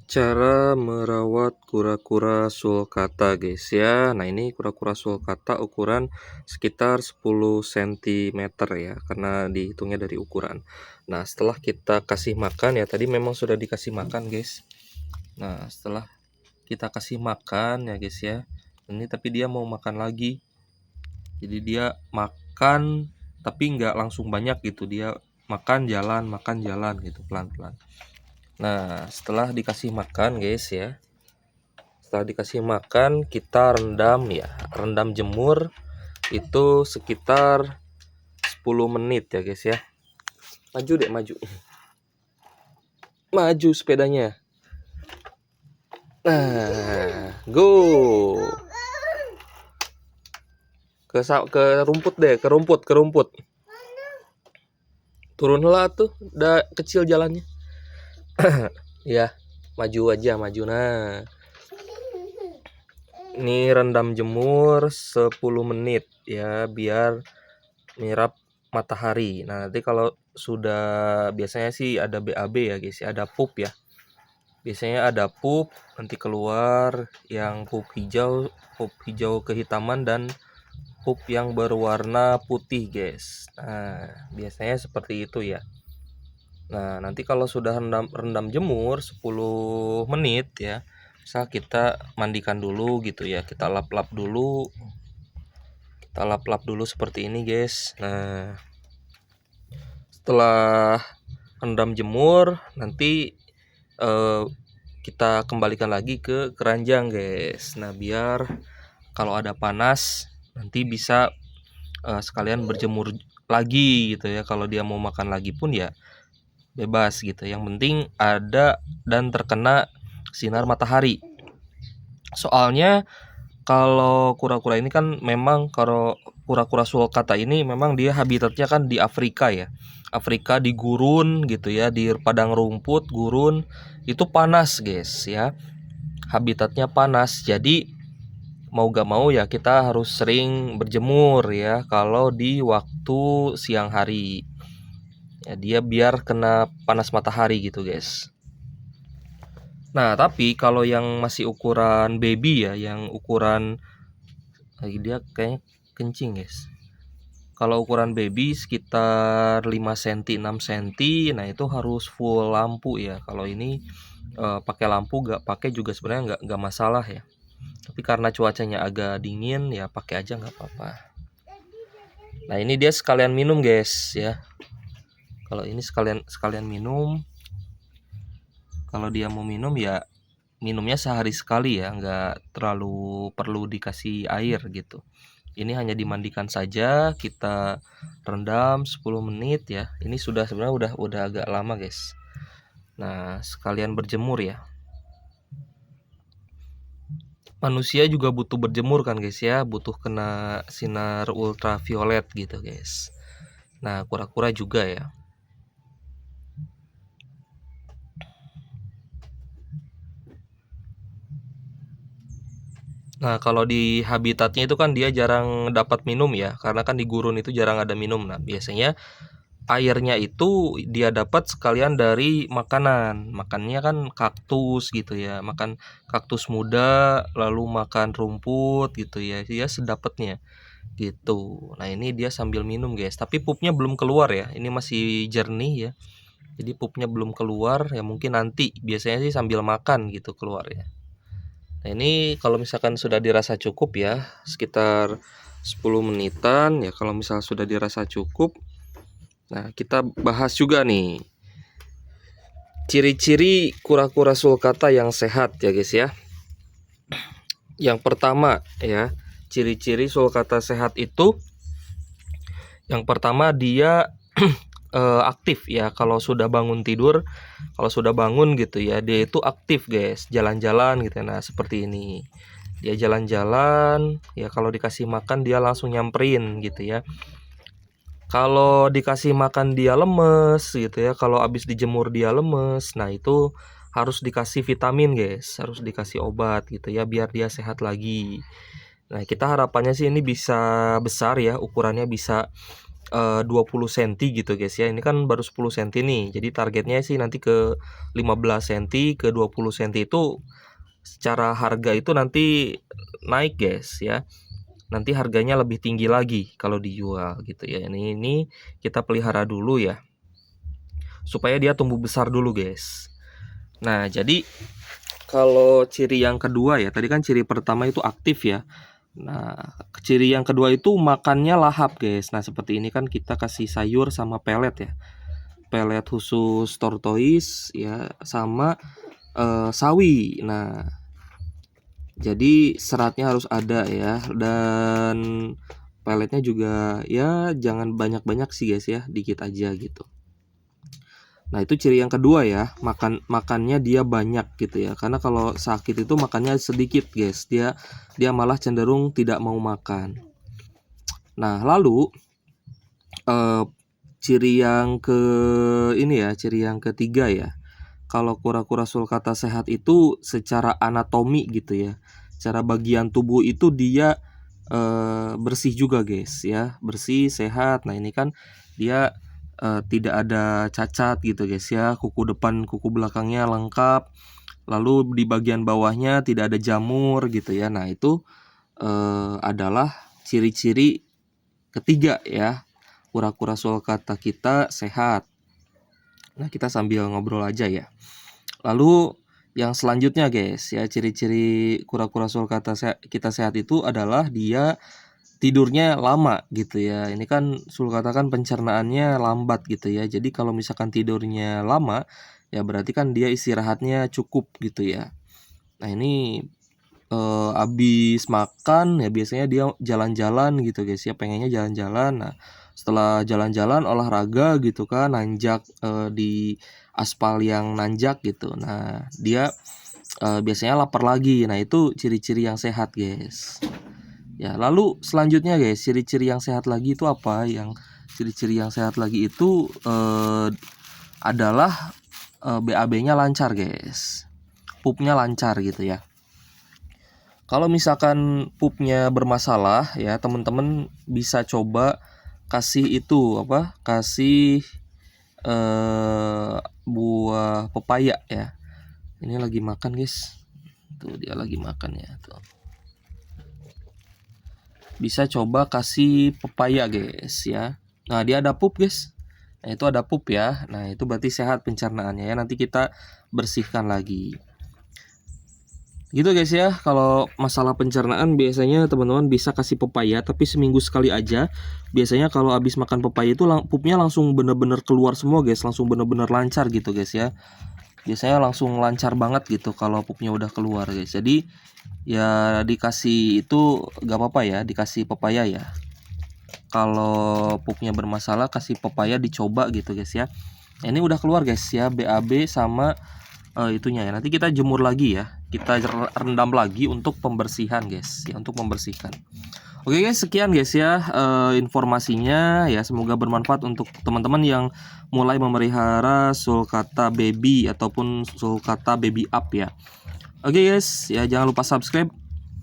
Cara merawat kura-kura sulcata guys ya. Nah ini kura-kura sulcata ukuran sekitar 10 cm ya, karena dihitungnya dari ukuran. Nah setelah kita kasih makan ya, tadi memang sudah dikasih makan guys. Nah setelah kita kasih makan ya guys ya, ini tapi dia mau makan lagi. Jadi dia makan tapi nggak langsung banyak gitu, dia makan jalan gitu pelan-pelan. Nah, setelah dikasih makan guys ya. Setelah dikasih makan kita rendam ya. Rendam jemur itu sekitar 10 menit ya guys ya. Maju deh, maju. Maju sepedanya. Nah, go. Ke rumput deh, ke rumput. Turunlah tuh, udah kecil jalannya. Ya, maju aja, maju. Nah, ini rendam jemur 10 menit ya, biar mirap matahari. Nah, nanti kalau sudah, biasanya sih ada BAB ya guys, ada pup ya. Biasanya ada pup, nanti keluar yang pup hijau kehitaman dan pup yang berwarna putih guys. Nah, biasanya seperti itu ya. Nah, nanti kalau sudah rendam jemur 10 menit ya, bisa kita mandikan dulu gitu ya. Kita lap-lap dulu. Kita lap-lap dulu seperti ini guys. Nah, setelah rendam jemur nanti kita kembalikan lagi ke keranjang guys. Nah, biar kalau ada panas nanti bisa sekalian berjemur lagi gitu ya. Kalau dia mau makan lagi pun ya bebas gitu. Yang penting ada dan terkena sinar matahari. Soalnya kalau kura-kura ini kan memang, kalau kura-kura sulcata ini memang dia habitatnya kan di Afrika ya. Afrika di gurun gitu ya, di padang rumput, gurun. Itu panas guys ya. Habitatnya panas. Jadi mau gak mau ya kita harus sering berjemur ya kalau di waktu siang hari. Ya, dia biar kena panas matahari gitu guys. Nah, tapi kalau yang masih ukuran baby ya, yang ukuran lagi, dia kayaknya kencing guys. Kalau ukuran baby sekitar 5 cm 6 cm, nah itu harus full lampu ya. Kalau ini pakai lampu, gak pakai juga sebenarnya nggak masalah ya. Tapi karena cuacanya agak dingin ya pakai aja nggak apa-apa. Nah ini dia sekalian minum guys ya. Kalau ini sekalian minum. Kalau dia mau minum ya minumnya sehari sekali ya, nggak terlalu perlu dikasih air gitu. Ini hanya dimandikan saja, kita rendam 10 menit ya. Ini sebenarnya udah agak lama guys. Nah, sekalian berjemur ya. Manusia juga butuh berjemur kan guys ya, butuh kena sinar ultraviolet gitu guys. Nah, kura-kura juga ya. Nah, kalau di habitatnya itu kan dia jarang dapat minum ya, karena kan di gurun itu jarang ada minum. Nah, biasanya airnya itu dia dapat sekalian dari makanan. Makannya kan kaktus gitu ya, makan kaktus muda, lalu makan rumput gitu ya, dia sedapatnya gitu. Nah, ini dia sambil minum guys, tapi pupnya belum keluar ya, ini masih jernih ya. Jadi pupnya belum keluar ya, mungkin nanti biasanya sih sambil makan gitu keluar ya. Nah, ini kalau misalkan sudah dirasa cukup ya, sekitar 10 menitan ya, kalau misal sudah dirasa cukup. Nah, kita bahas juga nih ciri-ciri kura-kura sulcata yang sehat ya guys ya. Yang pertama ya, ciri-ciri sulcata sehat itu, yang pertama dia aktif ya. Kalau sudah bangun tidur, kalau sudah bangun gitu ya, dia itu aktif guys, jalan-jalan gitu. Nah, seperti ini. Dia jalan-jalan ya, kalau dikasih makan dia langsung nyamperin gitu ya. Kalau dikasih makan dia lemes gitu ya, kalau habis dijemur dia lemes. Nah, itu harus dikasih vitamin guys, harus dikasih obat gitu ya, biar dia sehat lagi. Nah, kita harapannya sih ini bisa besar ya, ukurannya bisa 20 senti gitu guys ya. Ini kan baru 10 senti nih. Jadi targetnya sih nanti ke 15 senti, ke 20 senti itu secara harga itu nanti naik guys ya. Nanti harganya lebih tinggi lagi kalau dijual gitu ya. Ini kita pelihara dulu ya. Supaya dia tumbuh besar dulu guys. Nah, jadi kalau ciri yang kedua ya, tadi kan ciri pertama itu aktif ya. Nah, ciri yang kedua itu makannya lahap guys. Nah, seperti ini kan kita kasih sayur sama pelet ya. Pelet khusus tortoise ya, sama sawi. Nah, jadi seratnya harus ada ya, dan peletnya juga ya jangan banyak-banyak sih guys ya, dikit aja gitu. Nah, itu ciri yang kedua ya, makannya dia banyak gitu ya. Karena kalau sakit itu makannya sedikit guys, dia malah cenderung tidak mau makan. Nah, lalu ciri yang ciri yang ketiga ya. Kalau kura-kura sulcata sehat itu secara anatomi gitu ya, secara bagian tubuh itu dia bersih juga guys ya, bersih, sehat. Nah, ini kan dia tidak ada cacat gitu guys ya, kuku depan kuku belakangnya lengkap, lalu di bagian bawahnya tidak ada jamur gitu ya. Nah, itu adalah ciri-ciri ketiga ya, kura-kura sulcata kita sehat. Nah, kita sambil ngobrol aja ya. Lalu yang selanjutnya guys ya, ciri-ciri kura-kura sulcata kita sehat itu adalah dia tidurnya lama gitu ya. Ini kan sulcata kan pencernaannya lambat gitu ya. Jadi kalau misalkan tidurnya lama ya berarti kan dia istirahatnya cukup gitu ya. Nah, ini habis makan ya biasanya dia jalan-jalan gitu guys ya, pengennya jalan-jalan. Nah, setelah jalan-jalan olahraga gitu kan, nanjak di aspal yang nanjak gitu. Nah, dia biasanya lapar lagi. Nah, itu ciri-ciri yang sehat guys. Ya, lalu selanjutnya guys, ciri-ciri yang sehat lagi itu apa? Yang ciri-ciri yang sehat lagi itu adalah BAB-nya lancar guys. Pupnya lancar gitu ya. Kalau misalkan pupnya bermasalah ya, teman-teman bisa coba kasih itu apa? Kasih buah pepaya ya. Ini lagi makan guys. Tuh dia lagi makan ya tuh. Bisa coba kasih pepaya guys ya. Nah, dia ada pup guys. Nah, itu ada pup ya. Nah, itu berarti sehat pencernaannya ya. Nanti kita bersihkan lagi. Gitu guys ya, kalau masalah pencernaan biasanya teman-teman bisa kasih pepaya, tapi seminggu sekali aja. Biasanya kalau habis makan pepaya itu pupnya langsung bener-bener keluar semua guys, langsung bener-bener lancar gitu guys ya. Biasanya langsung lancar banget gitu kalau pupnya udah keluar guys. Jadi ya dikasih itu gak apa-apa ya, dikasih pepaya ya. Kalau pupnya bermasalah kasih pepaya dicoba gitu guys ya. Ini udah keluar guys ya, BAB sama itunya ya. Nanti kita jemur lagi ya. Kita rendam lagi untuk pembersihan guys ya, untuk membersihkan. Oke guys, sekian guys ya informasinya ya, semoga bermanfaat untuk teman-teman yang mulai memelihara sulcata baby ataupun sulcata baby up ya. Oke guys, ya jangan lupa subscribe,